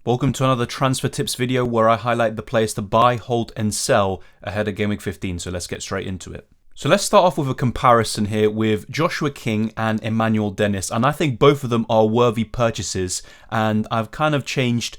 Welcome to another transfer tips video where I highlight the players to buy, hold and sell ahead of Game Week 15, so let's get straight into it. So let's start off with a comparison here with Joshua King and Emmanuel Dennis, and I think both of them are worthy purchases, and I've kind of changed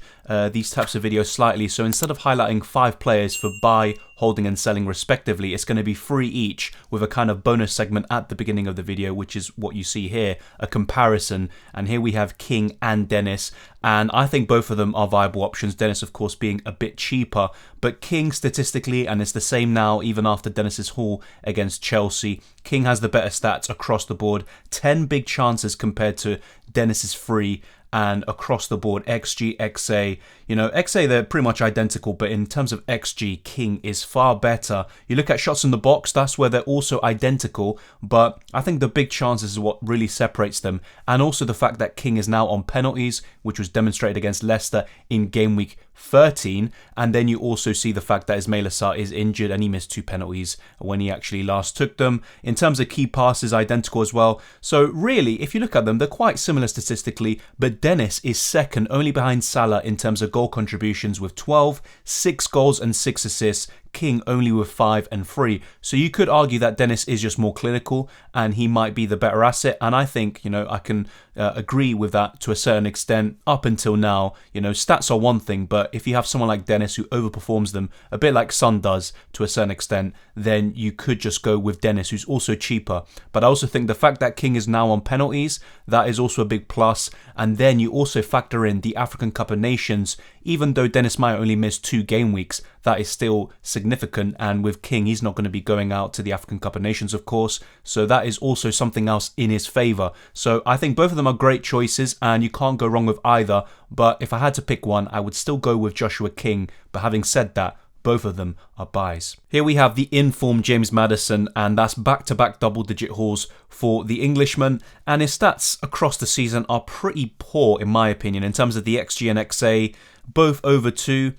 these types of videos slightly. So instead of highlighting 5 players for buy, holding and selling respectively, it's going to be 3 each with a kind of bonus segment at the beginning of the video, which is what you see here, a comparison. And here we have King and Dennis, and I think both of them are viable options. Dennis, of course, being a bit cheaper, but King statistically, and it's the same now even after Dennis's haul against Chelsea, King has the better stats across the board. 10 big chances compared to Dennis's 3. And across the board, XG, XA, XA, they're pretty much identical, but in terms of XG, King is far better. You look at shots in the box, that's where they're also identical, but I think the big chances is what really separates them. And also the fact that King is now on penalties, which was demonstrated against Leicester in game week 13, and then you also see the fact that Ismaila Sarr is injured and he missed 2 penalties when he actually last took them. In terms of key passes, identical as well. So really, if you look at them, they're quite similar statistically, but Dennis is second only behind Salah in terms of goal contributions with 12, 6 goals and 6 assists. King only with 5 and 3. So you could argue that Dennis is just more clinical and he might be the better asset. And I think, I can agree with that to a certain extent up until now. Stats are one thing, but if you have someone like Dennis who overperforms them, a bit like Son does to a certain extent, then you could just go with Dennis, who's also cheaper. But I also think the fact that King is now on penalties, that is also a big plus. And then you also factor in the African Cup of Nations. Even though Dennis might only miss 2 game weeks, that is still significant, and with King, he's not going to be going out to the African Cup of Nations, of course, so that is also something else in his favour. So I think both of them are great choices, and you can't go wrong with either, but if I had to pick one, I would still go with Joshua King. But having said that, both of them are buys. Here we have the informed James Maddison, and that's back-to-back double-digit hauls for the Englishman, and his stats across the season are pretty poor in my opinion in terms of the XG and XA, both over 2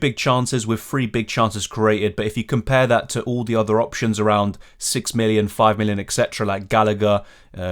big chances with 3 big chances created. But if you compare that to all the other options around 6 million, 5 million, etc., like Gallagher,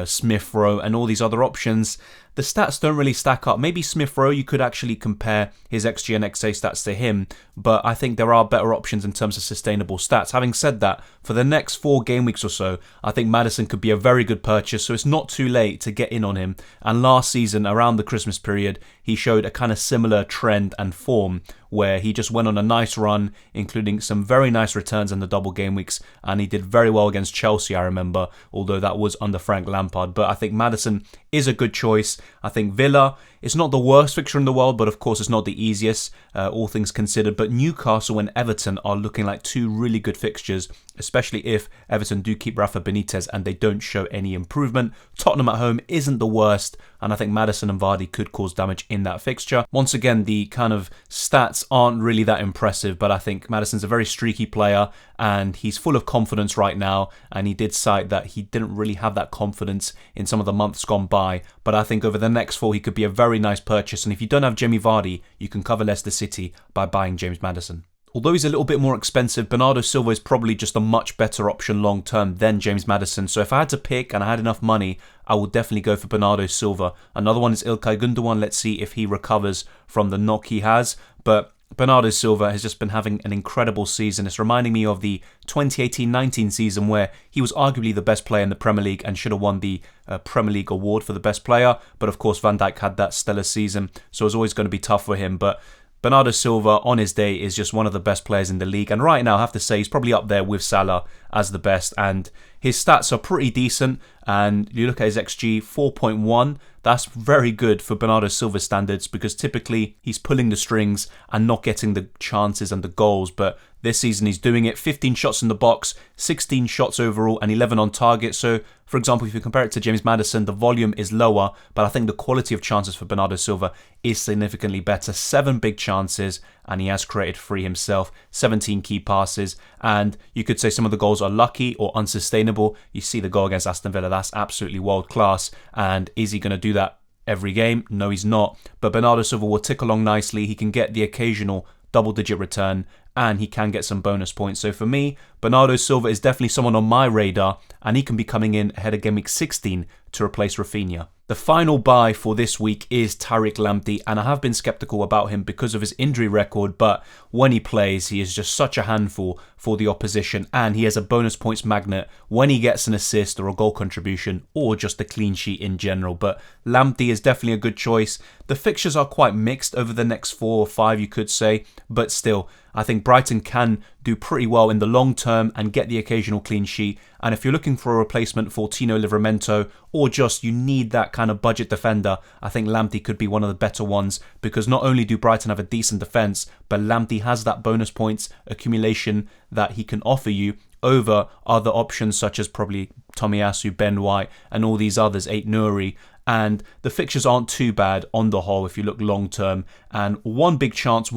Smith Rowe, and all these other options, the stats don't really stack up. Maybe Smith Rowe, you could actually compare his XG and XA stats to him, but I think there are better options in terms of sustainable stats. Having said that, for the next 4 game weeks or so, I think Maddison could be a very good purchase, so it's not too late to get in on him. And last season, around the Christmas period, he showed a kind of similar trend and form where he just went on a nice run, including some very nice returns in the double game weeks, and he did very well against Chelsea, I remember, although that was under Frank Lampard. But I think Maddison is a good choice. I think Villa, it's not the worst fixture in the world, but of course it's not the easiest, all things considered. But Newcastle and Everton are looking like 2 really good fixtures, especially if Everton do keep Rafa Benitez and they don't show any improvement. Tottenham at home isn't the worst, and I think Maddison and Vardy could cause damage in that fixture. Once again, the kind of stats aren't really that impressive, but I think Maddison's a very streaky player and he's full of confidence right now, and he did cite that he didn't really have that confidence in some of the months gone by, but I think over the next 4 he could be a very nice purchase. And if you don't have Jamie Vardy, you can cover Leicester City by buying James Maddison. Although he's a little bit more expensive, Bernardo Silva is probably just a much better option long term than James Maddison. So if I had to pick and I had enough money, I would definitely go for Bernardo Silva. Another one is Ilkay Gundogan. Let's see if he recovers from the knock he has. But Bernardo Silva has just been having an incredible season. It's reminding me of the 2018-19 season where he was arguably the best player in the Premier League and should have won the Premier League award for the best player. But of course, Van Dijk had that stellar season, so it's always going to be tough for him. But Bernardo Silva on his day is just one of the best players in the league, and right now I have to say he's probably up there with Salah as the best, and his stats are pretty decent. And you look at his XG, 4.1, that's very good for Bernardo Silva standards, because typically he's pulling the strings and not getting the chances and the goals, but this season he's doing it. 15 shots in the box, 16 shots overall and 11 on target. So for example, if you compare it to James Maddison, the volume is lower, but I think the quality of chances for Bernardo Silva is significantly better. 7 big chances, and he has created 3 himself, 17 key passes, and you could say some of the goals are lucky or unsustainable. You see the goal against Aston Villa, that's absolutely world class, and is he going to do that every game? No, he's not. But Bernardo Silva will tick along nicely. He can get the occasional double-digit return, and he can get some bonus points. So for me, Bernardo Silva is definitely someone on my radar, and he can be coming in ahead of Game Week 16 to replace Rafinha. The final buy for this week is Tariq Lamptey, and I have been skeptical about him because of his injury record, but when he plays, he is just such a handful for the opposition, and he has a bonus points magnet when he gets an assist or a goal contribution or just a clean sheet in general. But Lamptey is definitely a good choice. The fixtures are quite mixed over the next 4 or 5, you could say, but still, I think Brighton can do pretty well in the long term and get the occasional clean sheet. And if you're looking for a replacement for Tino Livramento, or just you need that kind of budget defender, I think Lamptey could be one of the better ones, because not only do Brighton have a decent defence, but Lamptey has that bonus points accumulation that he can offer you over other options such as probably Tomiyasu, Ben White and all these others, Ait-Nouri. And the fixtures aren't too bad on the whole if you look long term. And one big chance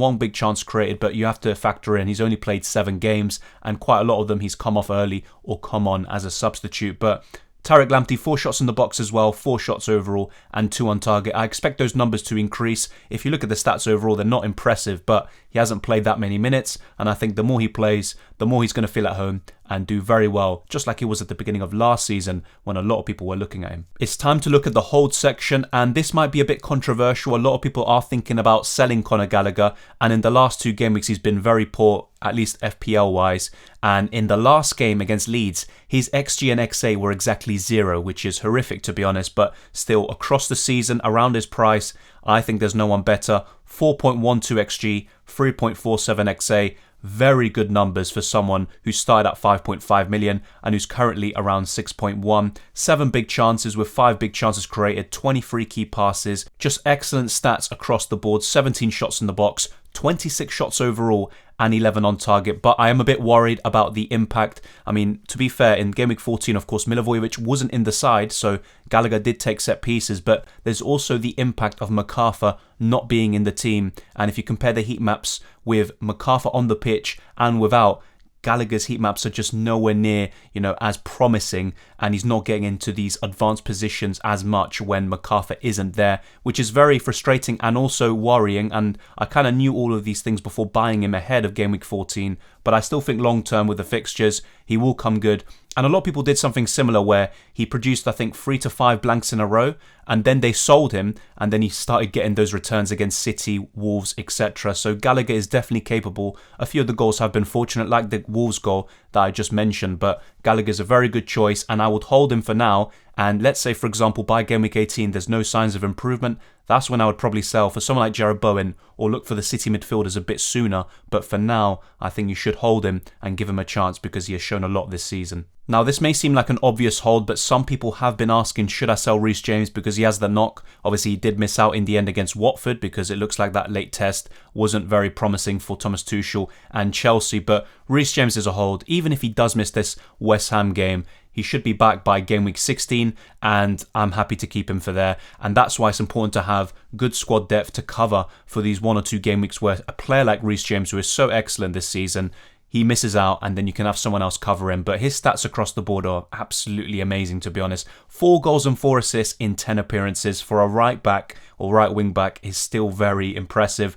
created, but you have to factor in he's only played 7 games and quite a lot of them he's come off early or come on as a substitute. But Tariq Lamptey, 4 shots in the box as well, 4 shots overall and 2 on target. I expect those numbers to increase. If you look at the stats overall, they're not impressive, but he hasn't played that many minutes, and I think the more he plays, the more he's going to feel at home and do very well, just like he was at the beginning of last season when a lot of people were looking at him. It's time to look at the hold section, and this might be a bit controversial. A lot of people are thinking about selling Conor Gallagher, and in the last 2 game weeks he's been very poor, at least FPL wise, and in the last game against Leeds, his XG and XA were exactly 0, which is horrific to be honest, but still across the season, around his price, I think there's no one better. 4.12 XG, 3.47 XA, very good numbers for someone who started at 5.5 million and who's currently around 6.1. 7 big chances with 5 big chances created, 23 key passes, just excellent stats across the board, 17 shots in the box, 26 shots overall and 11 on target, but I am a bit worried about the impact. I mean, to be fair, in Game Week 14, of course, Milivojevic wasn't in the side, so Gallagher did take set pieces, but there's also the impact of MacArthur not being in the team, and if you compare the heat maps with MacArthur on the pitch and without, Gallagher's heat maps are just nowhere near, as promising, and he's not getting into these advanced positions as much when MacArthur isn't there, which is very frustrating and also worrying. And I kind of knew all of these things before buying him ahead of Game Week 14, but I still think long term with the fixtures, he will come good. And a lot of people did something similar where he produced, I think, 3 to 5 blanks in a row, and then they sold him, and then he started getting those returns against City, Wolves, etc. So Gallagher is definitely capable. A few of the goals have been fortunate, like the Wolves goal that I just mentioned, but Gallagher's a very good choice, and I would hold him for now. And let's say, for example, by Game Week 18, there's no signs of improvement. That's when I would probably sell for someone like Jared Bowen or look for the City midfielders a bit sooner. But for now, I think you should hold him and give him a chance because he has shown a lot this season. Now, this may seem like an obvious hold, but some people have been asking, should I sell Reece James because he has the knock? Obviously, he did miss out in the end against Watford because it looks like that late test wasn't very promising for Thomas Tuchel and Chelsea. But Reece James is a hold. Even if he does miss this West Ham game, he should be back by Game Week 16, and I'm happy to keep him for there. And that's why it's important to have good squad depth to cover for these 1 or 2 game weeks where a player like Reece James, who is so excellent this season, he misses out and then you can have someone else cover him. But his stats across the board are absolutely amazing, to be honest. 4 goals and 4 assists in 10 appearances for a right back or right wing back is still very impressive.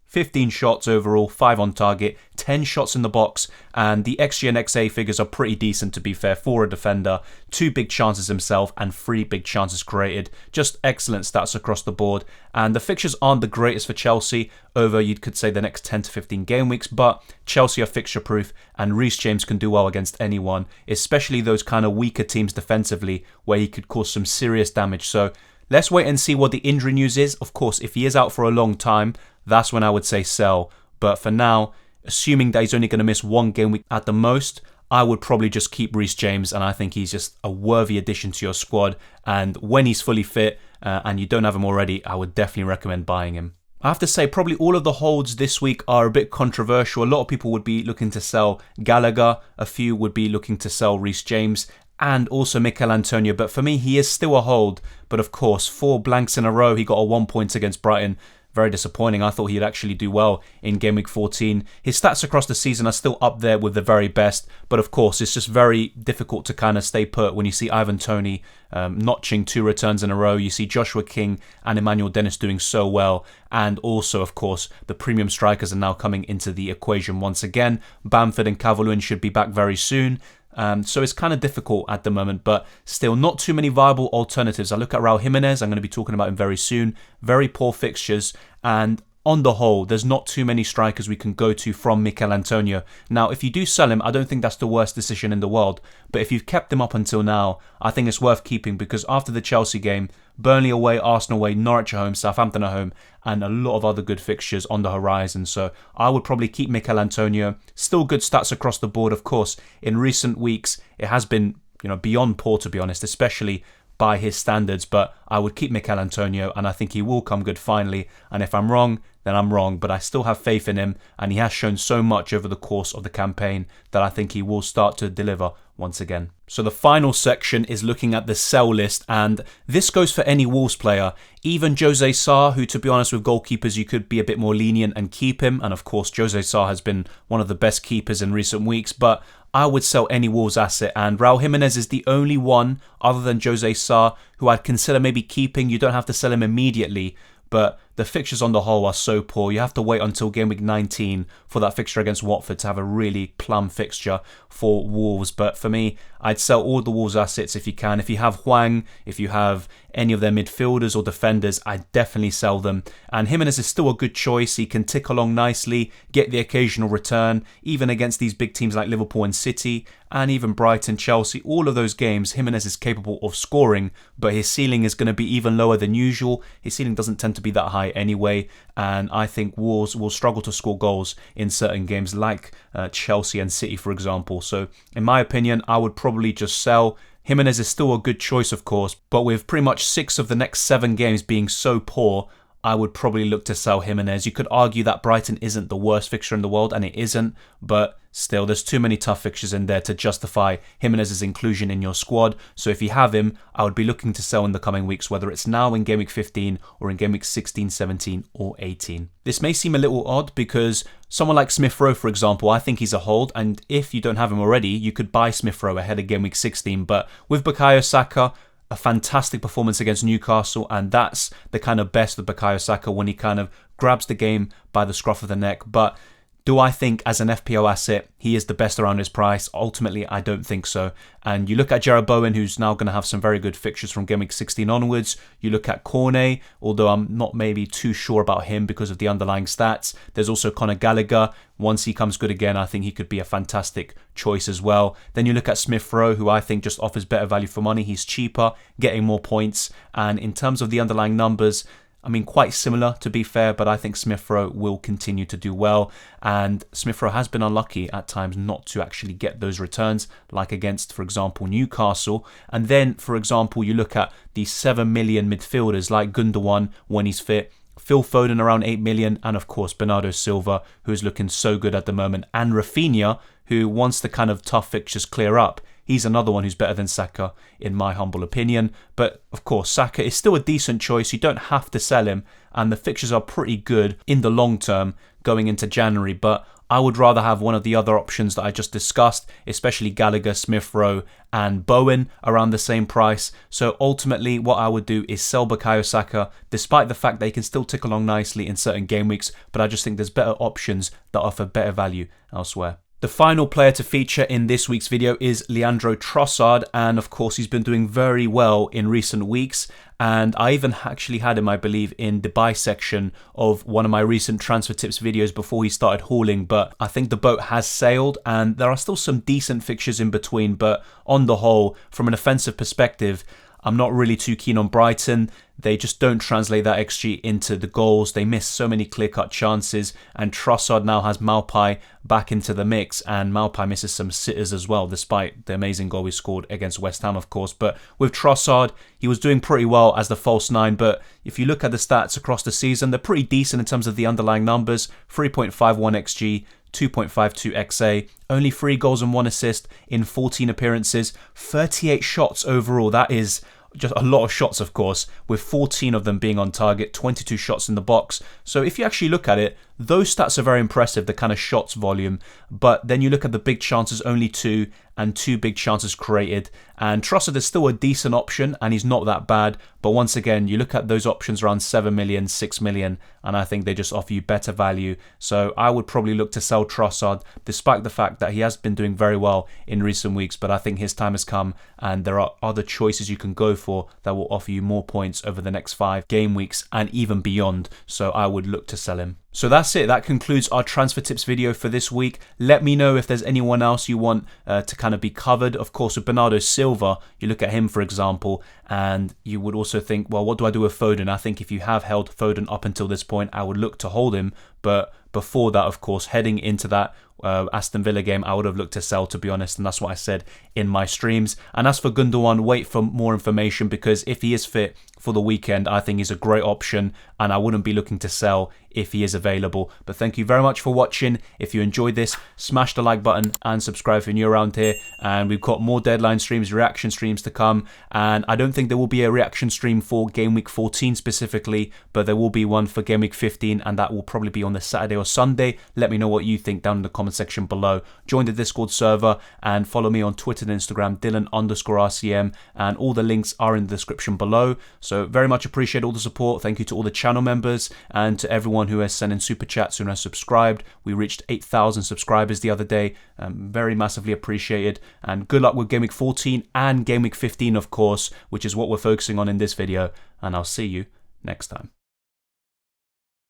15 shots overall, 5 on target, 10 shots in the box, and the XG and XA figures are pretty decent, to be fair, for a defender. 2 big chances himself and 3 big chances created. Just excellent stats across the board. And the fixtures aren't the greatest for Chelsea over, you could say, the next 10 to 15 game weeks, but Chelsea are fixture proof and Reece James can do well against anyone, especially those kind of weaker teams defensively where he could cause some serious damage. So let's wait and see what the injury news is. Of course, if he is out for a long time, that's when I would say sell. But for now, assuming that he's only going to miss 1 game week at the most, I would probably just keep Reece James, and I think he's just a worthy addition to your squad. And when he's fully fit and you don't have him already, I would definitely recommend buying him. I have to say, probably all of the holds this week are a bit controversial. A lot of people would be looking to sell Gallagher. A few would be looking to sell Reece James and also Mikel Antonio. But for me, he is still a hold. But of course, 4 blanks in a row. He got a 1 point against Brighton. Very disappointing. I thought he'd actually do well in Game Week 14. His stats across the season are still up there with the very best, but of course it's just very difficult to kind of stay put when you see Ivan Toney notching 2 returns in a row. You see Joshua King and Emmanuel Dennis doing so well, and also of course the premium strikers are now coming into the equation once again. Bamford and Calvert-Lewin should be back very soon. So it's kind of difficult at the moment, but still not too many viable alternatives. I look at Raul Jimenez, I'm going to be talking about him very soon. Very poor fixtures, and on the whole, there's not too many strikers we can go to from Mikel Antonio. Now, if you do sell him, I don't think that's the worst decision in the world. But if you've kept him up until now, I think it's worth keeping, because after the Chelsea game, Burnley away, Arsenal away, Norwich at home, Southampton at home, and a lot of other good fixtures on the horizon. So I would probably keep Mikel Antonio. Still good stats across the board, of course. In recent weeks, it has been, beyond poor, to be honest, especially by his standards, but I would keep Mikel Antonio, and I think he will come good finally. And if I'm wrong, then I'm wrong, but I still have faith in him, and he has shown so much over the course of the campaign that I think he will start to deliver once again. So the final section is looking at the sell list, and this goes for any Wolves player. Even Jose Sa, who, to be honest, with goalkeepers you could be a bit more lenient and keep him, and of course Jose Sa has been one of the best keepers in recent weeks, but I would sell any Wolves asset, and Raul Jimenez is the only one other than Jose Sa who I'd consider maybe keeping. You don't have to sell him immediately, but the fixtures on the whole are so poor. You have to wait until game week 19 for that fixture against Watford to have a really plum fixture for Wolves. But for me, I'd sell all the Wolves assets if you can. If you have Hwang, if you have any of their midfielders or defenders, I'd definitely sell them. And Jimenez is still a good choice. He can tick along nicely, get the occasional return, even against these big teams like Liverpool and City, and even Brighton, Chelsea. All of those games, Jimenez is capable of scoring, but his ceiling is going to be even lower than usual. His ceiling doesn't tend to be that high anyway, and I think Wolves will struggle to score goals in certain games like Chelsea and City, for example. So in my opinion, I would probably just sell. Jimenez is still a good choice, of course, but with pretty much 6 of the next 7 games being so poor, I would probably look to sell Jimenez. You could argue that Brighton isn't the worst fixture in the world, and it isn't, but still, there's too many tough fixtures in there to justify Jimenez's inclusion in your squad. So if you have him, I would be looking to sell in the coming weeks, whether it's now in Game Week 15 or in Game Week 16, 17 or 18. This may seem a little odd because someone like Smith Rowe, for example, I think he's a hold, and if you don't have him already, you could buy Smith Rowe ahead of Game Week 16. But with Bukayo Saka, a fantastic performance against Newcastle, and that's the kind of best of Bukayo Saka when he kind of grabs the game by the scruff of the neck. But do I think as an FPL asset he is the best around his price? Ultimately, I don't think so. And you look at Jarrod Bowen, who's now going to have some very good fixtures from Game Week 16 onwards. You look at Cornet, although I'm not maybe too sure about him because of the underlying stats. There's also Conor Gallagher. Once he comes good again, I think he could be a fantastic choice as well. Then you look at Smith Rowe, who I think just offers better value for money. He's cheaper, getting more points. And in terms of the underlying numbers, I mean, quite similar to be fair, but I think Smith Rowe will continue to do well. And Smith Rowe has been unlucky at times not to actually get those returns, like against, for example, Newcastle. And then, for example, you look at the 7 million midfielders like Gundogan when he's fit, Phil Foden around 8 million, and of course Bernardo Silva, who's looking so good at the moment, and Rafinha, who once the kind of tough fixtures clear up, he's another one who's better than Saka, in my humble opinion. But of course, Saka is still a decent choice. You don't have to sell him, and the fixtures are pretty good in the long term going into January. But I would rather have one of the other options that I just discussed, especially Gallagher, Smith Rowe, and Bowen around the same price. So ultimately, what I would do is sell Bukayo Saka, despite the fact they can still tick along nicely in certain game weeks. But I just think there's better options that offer better value elsewhere. The final player to feature in this week's video is Leandro Trossard, and of course he's been doing very well in recent weeks, and I even actually had him, I believe, in the buy section of one of my recent transfer tips videos before he started hauling, but I think the boat has sailed and there are still some decent fixtures in between, but on the whole, from an offensive perspective, I'm not really too keen on Brighton. They just don't translate that XG into the goals. They miss so many clear-cut chances, and Trossard now has Maupay back into the mix, and Maupay misses some sitters as well, despite the amazing goal he scored against West Ham, of course. But with Trossard, he was doing pretty well as the false nine, but if you look at the stats across the season, they're pretty decent in terms of the underlying numbers. 3.51 XG, 2.52 XA, only 3 goals and 1 assist in 14 appearances, 38 shots overall. That is just a lot of shots, of course, with 14 of them being on target, 22 shots in the box. So if you actually look at it, those stats are very impressive, the kind of shots volume. But then you look at the big chances, only 2, and 2 big chances created. And Trossard is still a decent option, and he's not that bad. But once again, you look at those options around 7 million, 6 million, and I think they just offer you better value. So I would probably look to sell Trossard, despite the fact that he has been doing very well in recent weeks. But I think his time has come, and there are other choices you can go for that will offer you more points over the next 5 game weeks and even beyond. So I would look to sell him. So that's it. That concludes our transfer tips video for this week. Let me know if there's anyone else you want to kind of be covered. Of course, with Bernardo Silva, you look at him, for example, and you would also think, well, what do I do with Foden? I think if you have held Foden up until this point, I would look to hold him. But before that, of course, heading into that Aston Villa game, I would have looked to sell, to be honest, and that's what I said in my streams. And as for Gundogan, wait for more information, because if he is fit for the weekend, I think he's a great option, and I wouldn't be looking to sell if he is available. But thank you very much for watching. If you enjoyed this, smash the like button and subscribe if you're new around here. And we've got more deadline streams, reaction streams to come, and I don't think there will be a reaction stream for Game Week 14 specifically, but there will be one for Game Week 15, and that will probably be on the Saturday or Sunday. Let me know what you think down in the comment section below. Join the Discord server and follow me on Twitter and Instagram, Dylan_RCM, and all the links are in the description below. So very much appreciate all the support. Thank you to all the channel members and to everyone who has sent in super chats and has subscribed. We reached 8,000 subscribers the other day. Very massively appreciated, and good luck with Game Week 14 and Game Week 15, of course, which is what we're focusing on in this video, and I'll see you next time.